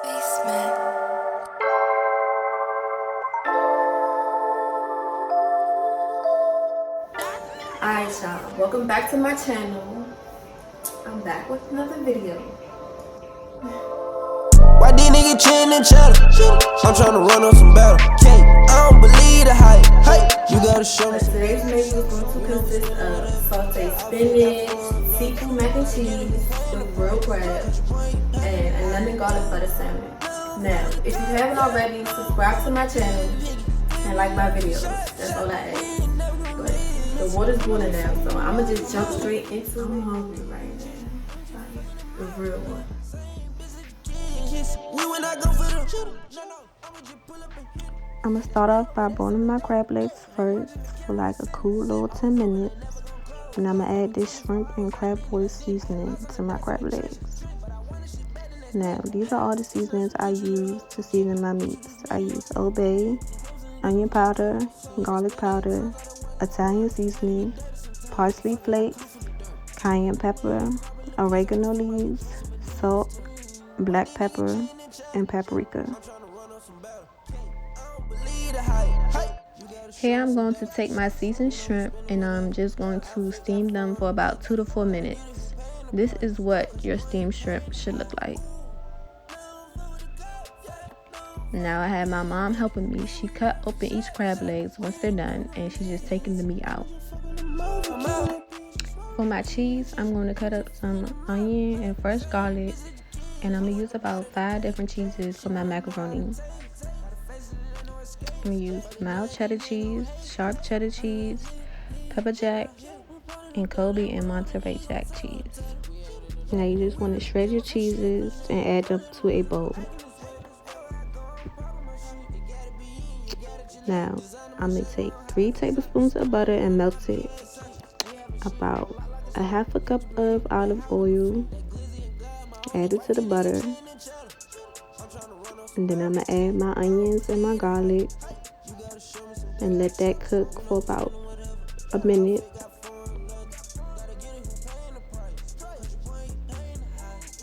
Basement. Alright y'all, welcome back to my channel. I'm back with another video. Why these niggas chillin' and cheddar? I'm tryna run on some battle. I don't believe the hype. You gotta show me. Today's menu is going to consist of sauteed spinach, seafood mac and cheese with grilled crab, and a lemon garlic butter salmon. Now, if you haven't already, subscribe to my channel and like my videos. That's all I ask. But the water's boiling now, so I'ma just jump straight into it. I'm hungry right now. Like, the real one. I'm gonna start off by boiling my crab legs first for like a cool little 10 minutes. And I'm gonna add this shrimp and crab oil seasoning to my crab legs. Now, these are all the seasonings I use to season my meats. I use Old Bay, onion powder, garlic powder, Italian seasoning, parsley flakes, cayenne pepper, oregano leaves, salt, black pepper, and paprika. Here I'm going to take my seasoned shrimp and I'm just going to steam them for about 2 to 4 minutes. This is what your steamed shrimp should look like. Now I have my mom helping me. She cut open each crab legs once they're done and she's just taking the meat out. For my cheese, I'm going to cut up some onion and fresh garlic, and I'm going to use about 5 different cheeses for my macaroni. I'm going to use mild cheddar cheese, sharp cheddar cheese, pepper jack, and Colby and Monterey Jack cheese. Now you just want to shred your cheeses and add them to a bowl. Now I'm going to take 3 tablespoons of butter and melt it. About a half a cup of olive oil. Add it to the butter. And then I'm going to add my onions and my garlic and let that cook for about a minute.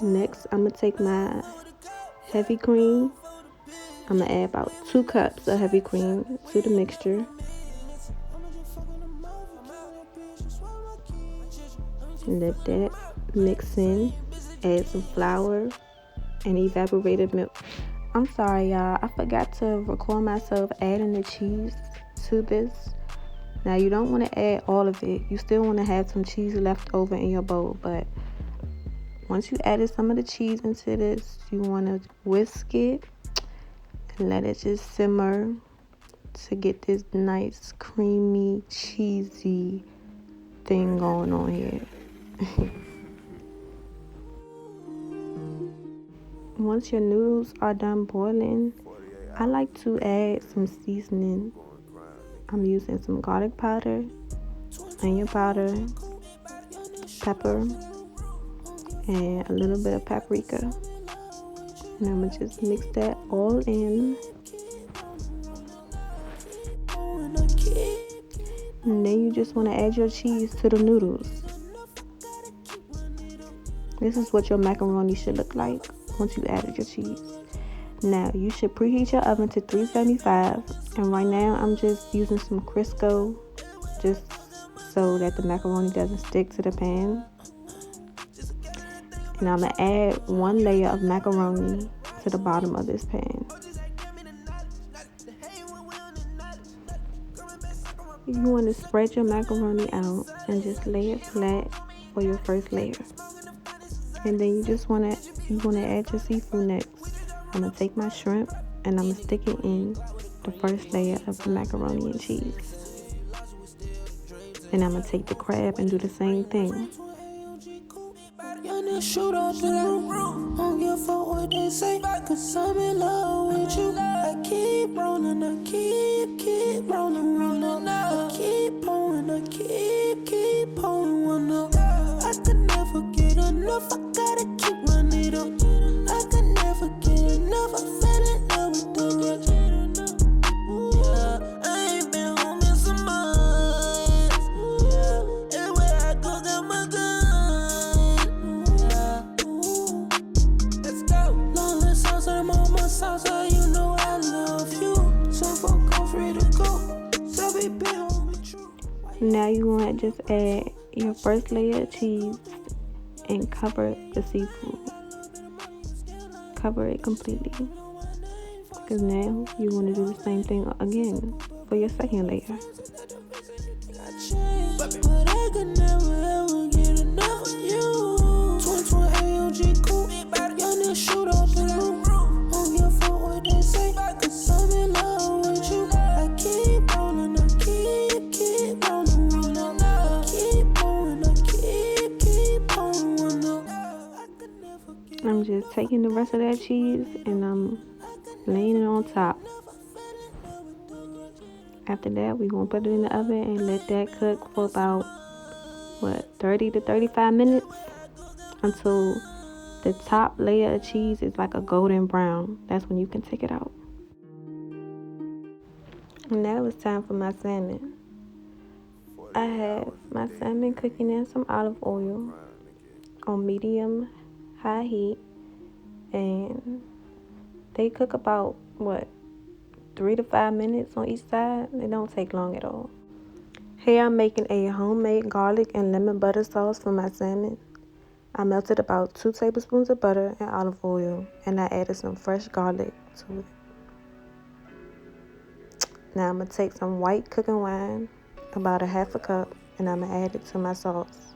Next, I'm going to take my heavy cream. I'm going to add about 2 cups of heavy cream to the mixture. Let that mix in. Add some flour and evaporated milk. I'm sorry y'all, I forgot to record myself adding the cheese to this. Now you don't want to add all of it. You still want to have some cheese left over in your bowl, but once you added some of the cheese into this, you want to whisk it and let it just simmer to get this nice creamy cheesy thing going on here. Once your noodles are done boiling, I like to add some seasoning. I'm using some garlic powder, onion powder, pepper, and a little bit of paprika. And I'm going to just mix that all in. And then you just want to add your cheese to the noodles. This is what your macaroni should look like once you added your cheese. Now you should preheat your oven to 375, and right now I'm just using some Crisco just so that the macaroni doesn't stick to the pan. And I'm gonna add 1 layer of macaroni to the bottom of this pan. You want to spread your macaroni out and just lay it flat for your first layer. And then you want to add your seafood next. I'm going to take my shrimp and I'm going to stick it in the first layer of the macaroni and cheese. And I'm going to take the crab and do the same thing. Shoot up in the room, don't give a fuck what they say, cause I'm in love with you. I keep rolling, I keep rolling, rolling. I keep pouring, I keep pouring one up. I could never get enough, I gotta keep running up. I could never get enough, I fell in love with the rush. Yeah, I ain't been home in some months. Everywhere I go, got my gun. Let's go. Long list songs of the Southside, you know I love you. Some folk come free to go. So we be home with you. Now you want to just add your first layer of cheese and cover the seafood. Cover it completely. Because now you want to do the same thing again for your second layer. But I could never ever get enough of you. Twin AOG coupe, young nigga shoot off the roof. Don't give a fuck what they say, cause I'm in love with you. I keep rolling, I keep rolling, I keep rolling, I keep rolling. I'm just taking the rest of that cheese and I'm laying it on top. After that, we're going to put it in the oven and let that cook for about, 30 to 35 minutes until the top layer of cheese is like a golden brown. That's when you can take it out. And now it's time for my salmon. I have my salmon cooking in some olive oil on medium high heat, and they cook about 3 to 5 minutes on each side. They don't take long at all. Here I'm making a homemade garlic and lemon butter sauce for my salmon. I melted about 2 tablespoons of butter and olive oil, and I added some fresh garlic to it. Now I'm gonna take some white cooking wine, about a half a cup, and I'm gonna add it to my sauce.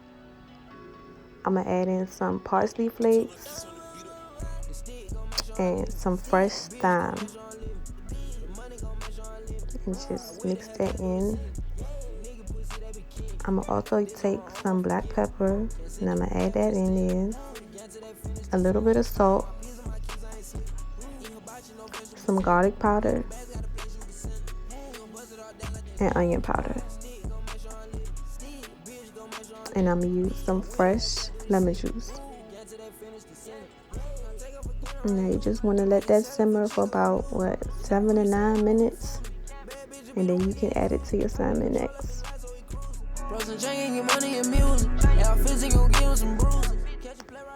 I'm gonna add in some parsley flakes and some fresh thyme. And just mix that in. I'm gonna also take some black pepper and I'm gonna add that in there. A little bit of salt, some garlic powder, and onion powder. And I'm gonna use some fresh lemon juice. And now you just want to let that simmer for about 7 to 9 minutes, and then you can add it to your salmon next.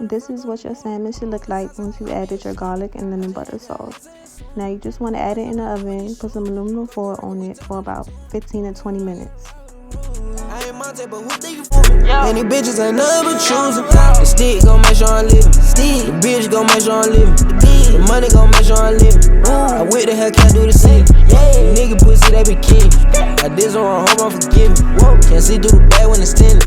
This is what your salmon should look like once you added your garlic and lemon butter sauce. Now you just want to add it in the oven, put some aluminum foil on it for about 15 to 20 minutes. Many bitches ain't nothing but choosing. The stick gon' make sure I'm living. The bitch gon' make sure I'm living. The money gon' make sure I'm living. I with the hell can't do the same. Nigga pussy they be kidding. I did so wrong, hope I'm forgiving. Can't see through the bad when it's tender.